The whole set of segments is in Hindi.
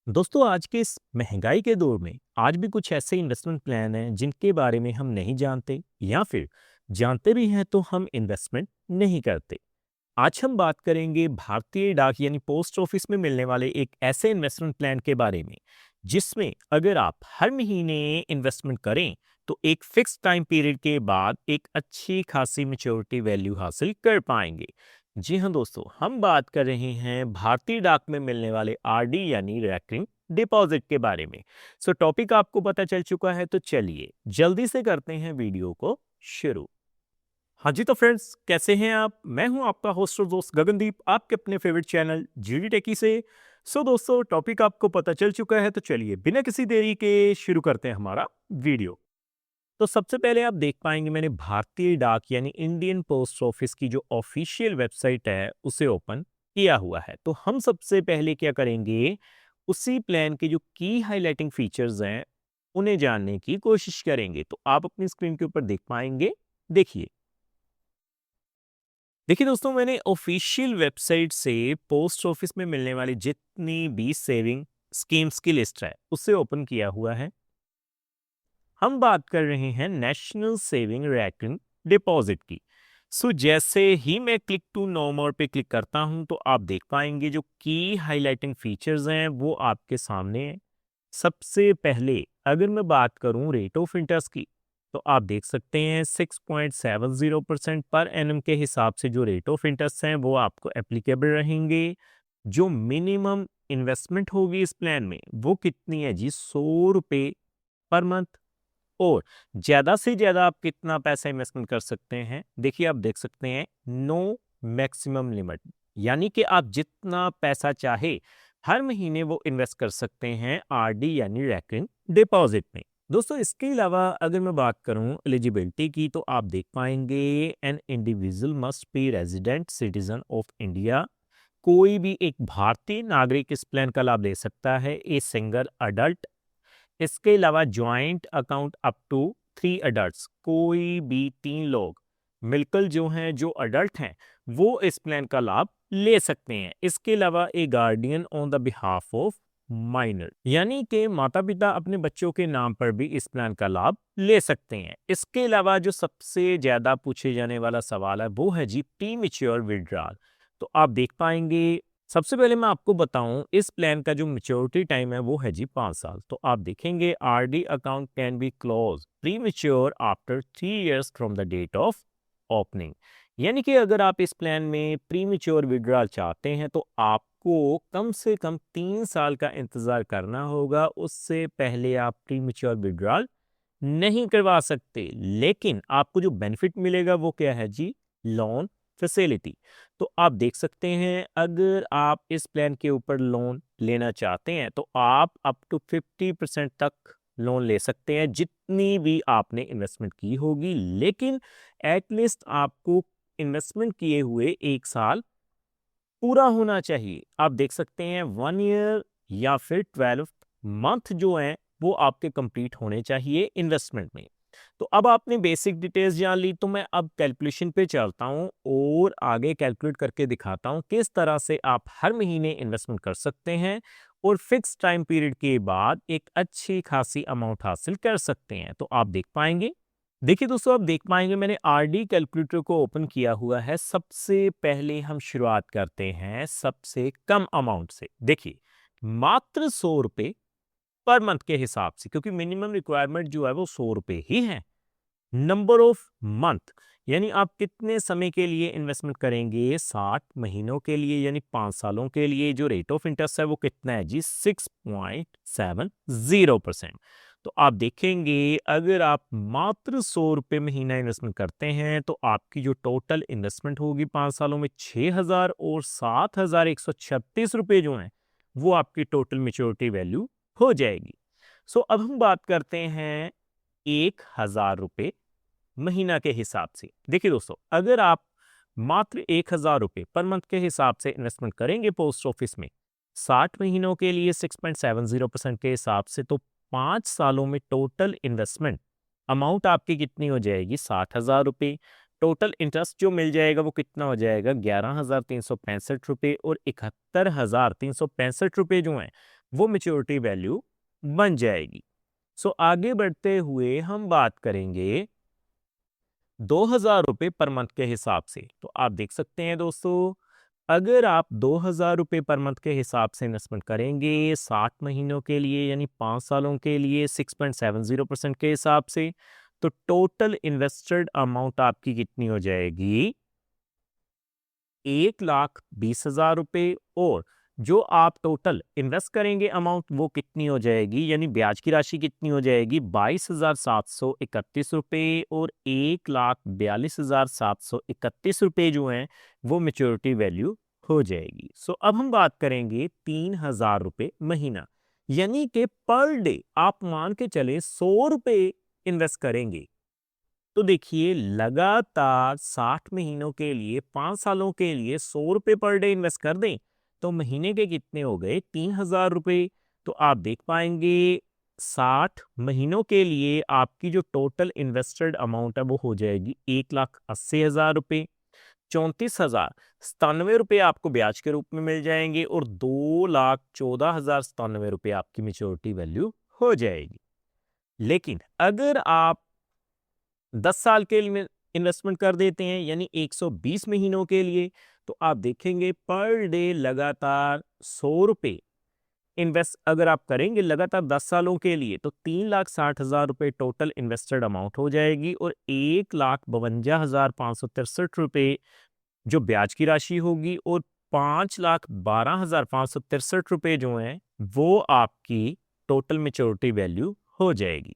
दोस्तों आज के इस महंगाई के दौर में आज भी कुछ ऐसे इन्वेस्टमेंट प्लान हैं जिनके बारे में हम नहीं जानते या फिर जानते भी हैं तो हम इन्वेस्टमेंट नहीं करते। आज हम बात करेंगे भारतीय डाक यानी पोस्ट ऑफिस में मिलने वाले एक ऐसे इन्वेस्टमेंट प्लान के बारे में जिसमें अगर आप हर महीने इन्वेस्टमेंट करें तो एक फिक्स टाइम पीरियड के बाद एक अच्छी खासी मैच्योरिटी वैल्यू हासिल कर पाएंगे। जी हाँ दोस्तों, हम बात कर रहे हैं भारतीय डाक में मिलने वाले आरडी यानी रैकरिंग डिपॉजिट के बारे में। सो टॉपिक आपको पता चल चुका है तो चलिए जल्दी से करते हैं वीडियो को शुरू। हाँ जी, तो फ्रेंड्स कैसे हैं आप? मैं हूं आपका होस्ट और दोस्त गगनदीप, आपके अपने फेवरेट चैनल जीडी टेकी से। सो दोस्तों टॉपिक आपको पता चल चुका है तो चलिए बिना किसी देरी के शुरू करते हैं हमारा वीडियो। तो सबसे पहले आप देख पाएंगे मैंने भारतीय डाक यानी इंडियन पोस्ट ऑफिस की जो ऑफिशियल वेबसाइट है उसे ओपन किया हुआ है। तो हम सबसे पहले क्या करेंगे, उसी प्लान के जो की हाइलाइटिंग फीचर्स हैं उन्हें जानने की कोशिश करेंगे। तो आप अपनी स्क्रीन के ऊपर देख पाएंगे। देखिए देखिए दोस्तों, मैंने ऑफिशियल वेबसाइट से पोस्ट ऑफिस में मिलने वाली जितनी भी सेविंग स्कीम्स की लिस्ट है उसे ओपन किया हुआ है। हम बात कर रहे हैं नेशनल सेविंग रैकरिंग डिपॉजिट की। सो जैसे ही मैं क्लिक टू नो मोर पे क्लिक करता हूं तो आप देख पाएंगे जो की हाइलाइटिंग फीचर्स हैं वो आपके सामने हैं। सबसे पहले अगर मैं बात करूं रेट ऑफ इंटरेस्ट की तो आप देख सकते हैं 6.70% पर एनम के हिसाब से जो रेट ऑफ इंटरेस्ट हैं वो आपको एप्लीकेबल रहेंगे। जो मिनिमम इन्वेस्टमेंट होगी इस प्लान में वो कितनी है जी, 100 रुपये पर मंथ। और ज्यादा से ज्यादा आप कितना पैसा इन्वेस्टमेंट कर सकते हैं, देखिए आप देख सकते हैं नो मैक्सिमम लिमिट, यानी कि आप जितना पैसा चाहे हर महीने वो इन्वेस्ट कर सकते हैं आरडी यानी रैकरिंग डिपॉजिट में। दोस्तों इसके अलावा अगर मैं बात करूं एलिजिबिलिटी की तो आप देख पाएंगे an individual must be resident citizen of India. कोई भी एक भारतीय नागरिक इस प्लान का लाभ ले सकता है, ए सिंगल अडल्ट। इसके अलावा joint account up to 3 adult, कोई भी 3 लोग मिलकर जो हैं जो अडल्ट हैं वो इस प्लान का लाभ ले सकते हैं। इसके अलावा a guardian on the behalf of minor, यानी कि माता पिता अपने बच्चों के नाम पर भी इस प्लान का लाभ ले सकते हैं। इसके अलावा जो सबसे ज्यादा पूछे जाने वाला सवाल है वो है जी प्री मैच्योर विड्रॉल। तो आप देख पाएंगे सबसे पहले मैं आपको बताऊं इस प्लान का जो मैच्योरिटी टाइम है वो है जी 5 साल। तो आप देखेंगे RD account can be close premature after 3 years from the date of opening, यानी कि अगर आप इस प्लान में प्री मैच्योर विड्रॉल चाहते हैं तो आपको कम से कम 3 साल का इंतजार करना होगा, उससे पहले आप प्री मैच्योर विड्रॉल नहीं करवा सकते। लेकिन आपको जो बेनिफिट मिलेगा वो क्या है जी, लोन फैसिलिटी। तो आप देख सकते हैं अगर आप इस प्लान के ऊपर लोन लेना चाहते हैं तो आप अप टू 50% तक लोन ले सकते हैं जितनी भी आपने इन्वेस्टमेंट की होगी, लेकिन एटलीस्ट आपको इन्वेस्टमेंट किए हुए 1 साल पूरा होना चाहिए। आप देख सकते हैं 1 year या फिर 12 मंथ जो हैं वो आपके कंप्लीट होने चाहिए इन्वेस्टमेंट में। तो अब आपने बेसिक डिटेल्स जान ली तो मैं अब कैलकुलेशन पे चलता हूँ और आगे कैलकुलेट करके दिखाता हूँ किस तरह से आप हर महीने इन्वेस्टमेंट कर सकते हैं और फिक्स टाइम पीरियड के बाद एक अच्छी खासी अमाउंट हासिल कर सकते हैं। तो आप देख पाएंगे, देखिए दोस्तों आप देख पाएंगे मैंने आरडी कैलकुलेटर को ओपन किया हुआ है। सबसे पहले हम शुरुआत करते हैं सबसे कम अमाउंट से। देखिए मात्र 100 रुपये पर मंथ के हिसाब से, क्योंकि मिनिमम रिक्वायरमेंट जो है वो 100 रुपये ही है। नंबर ऑफ मंथ यानी आप कितने समय के लिए इन्वेस्टमेंट करेंगे, 60 महीनों के लिए यानी 5 सालों के लिए। जो रेट ऑफ इंटरेस्ट है वो कितना है जी, 6.70%। तो आप देखेंगे अगर आप मात्र 100 रुपये महीना इन्वेस्टमेंट करते हैं तो आपकी जो टोटल इन्वेस्टमेंट होगी 5 सालों में 6,000 और 7,136 रुपये जो हैं वो आपकी टोटल मेच्योरिटी वैल्यू हो जाएगी। सो अब हम बात करते हैं 1,000 रुपये महीना के हिसाब से। देखिए दोस्तों अगर आप मात्र 1,000 रुपये पर मंथ के हिसाब से इन्वेस्टमेंट करेंगे पोस्ट ऑफिस में 60 महीनों के लिए 6.70% के हिसाब से, तो 5 सालों में टोटल इन्वेस्टमेंट अमाउंट आपकी कितनी हो जाएगी, 60,000 रुपये। टोटल इंटरेस्ट जो मिल जाएगा वो कितना हो जाएगा, 11,365 रुपये। और 71,365 रुपये जो हैं वो मैच्योरिटी वैल्यू बन जाएगी। सो आगे बढ़ते हुए हम बात करेंगे 2,000 रुपये पर मंथ के हिसाब से। तो आप देख सकते हैं दोस्तों, अगर आप 2,000 रुपये पर मंथ के हिसाब से इन्वेस्टमेंट करेंगे 60 महीनों के लिए यानी 5 सालों के लिए 6.70% के हिसाब से, तो टोटल इन्वेस्टेड अमाउंट आपकी कितनी हो जाएगी? 1,20,000 रुपये। और जो आप टोटल इन्वेस्ट करेंगे अमाउंट वो कितनी हो जाएगी, यानी ब्याज की राशि कितनी हो जाएगी? 22,731 रुपये। और 1,42,731 रुपये जो हैं वो मेच्योरिटी वैल्यू हो जाएगी। सो अब हम बात करेंगे 3,000 रुपये महीना, यानी कि पर डे आप मान के चले 100 रुपये इन्वेस्ट करेंगे। तो देखिए, लगातार 60 महीनों के लिए 5 सालों के लिए 100 रुपये पर डे इन्वेस्ट कर दें तो महीने के कितने हो गए? 3,000 रुपये। तो आप देख पाएंगे 60 महीनों के लिए आपकी जो टोटल इन्वेस्टेड अमाउंट है वो हो जाएगी 1,80,000 रुपये। 34,097 रुपये आपको ब्याज के रूप में मिल जाएंगे और 2,14,097 रुपये आपकी मेच्योरिटी वैल्यू हो जाएगी। लेकिन अगर आप 10 साल के लिए इन्वेस्टमेंट कर देते हैं यानी 120 महीनों के लिए, तो आप देखेंगे पर डे लगातार 100 रुपये इन्वेस्ट अगर आप करेंगे लगातार 10 सालों के लिए तो 3,60,000 रुपये टोटल इन्वेस्टेड अमाउंट हो जाएगी और 1,52,563 रुपये जो ब्याज की राशि होगी और 5,12,563 रुपये जो हैं वो आपकी टोटल मेच्योरिटी वैल्यू हो जाएगी।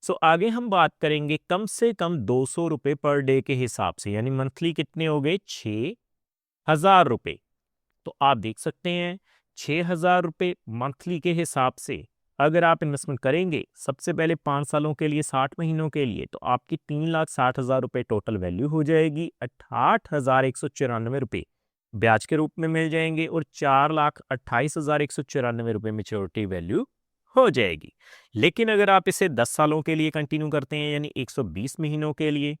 सो आगे हम बात करेंगे कम से कम 200 रुपये पर डे के हिसाब से, यानी मंथली कितने हो गए? 6,000 रुपये। तो आप देख सकते हैं 6,000 रुपये मंथली के हिसाब से अगर आप इन्वेस्टमेंट करेंगे सबसे पहले 5 सालों के लिए 60 महीनों के लिए, तो आपकी 3,60,000 रुपये टोटल वैल्यू हो जाएगी। 68,194 रुपये ब्याज के रूप में मिल जाएंगे और 4,28,194 रुपये मेच्योरिटी वैल्यू हो जाएगी। लेकिन अगर आप इसे 10 सालों के लिए कंटिन्यू करते हैं यानी 120 महीनों के लिए,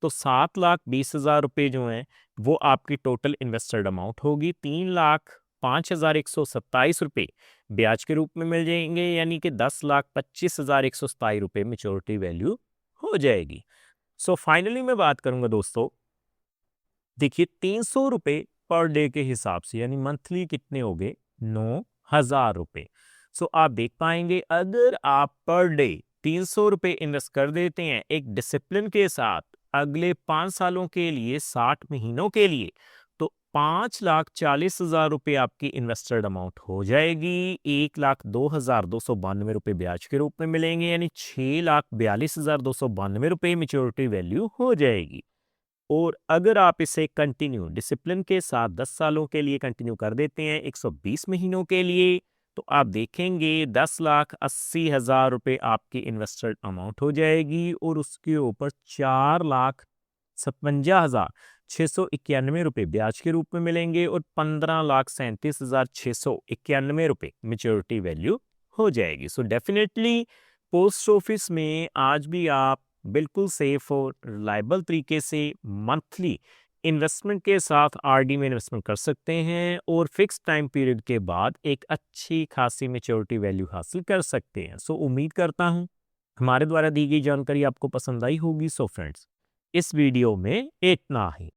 तो 7,20,000 रुपये जो हैं वो आपकी टोटल इन्वेस्टेड अमाउंट होगी। 3,05,127 रुपये ब्याज के रूप में मिल जाएंगे यानी कि 10,25,127 रुपये मेच्योरिटी वैल्यू हो जाएगी। सो फाइनली मैं बात करूंगा दोस्तों, देखिए 300 रुपये पर डे के हिसाब से यानी मंथली कितने हो गए? 9,000 रुपये। सो आप देख पाएंगे अगर आप पर डे 300 रुपये इन्वेस्ट कर देते हैं एक डिसिप्लिन के साथ अगले 5 सालों के लिए 60 महीनों के लिए, तो 5,40,000 रुपये आपकी इन्वेस्टेड अमाउंट हो जाएगी। 1,02,292 रुपये ब्याज के रूप में मिलेंगे यानी 6,42,292 रुपये मेच्योरिटी वैल्यू हो जाएगी। और अगर आप इसे कंटिन्यू डिसिप्लिन के साथ 10 सालों के लिए कंटिन्यू कर देते हैं 120 महीनों के लिए, तो आप देखेंगे 10,80,000 रुपये आपकी इन्वेस्टेड अमाउंट हो जाएगी और उसके ऊपर 4,57,691 रुपये ब्याज के रूप में मिलेंगे और 15,37,691 रुपये मेच्योरिटी वैल्यू हो जाएगी। सो डेफिनेटली पोस्ट ऑफिस में आज भी आप बिल्कुल सेफ और रिलायबल तरीके से मंथली इन्वेस्टमेंट के साथ आरडी में इन्वेस्टमेंट कर सकते हैं और फिक्स टाइम पीरियड के बाद एक अच्छी खासी मेच्योरिटी वैल्यू हासिल कर सकते हैं। सो उम्मीद करता हूं हमारे द्वारा दी गई जानकारी आपको पसंद आई होगी। सो फ्रेंड्स, इस वीडियो में इतना ही।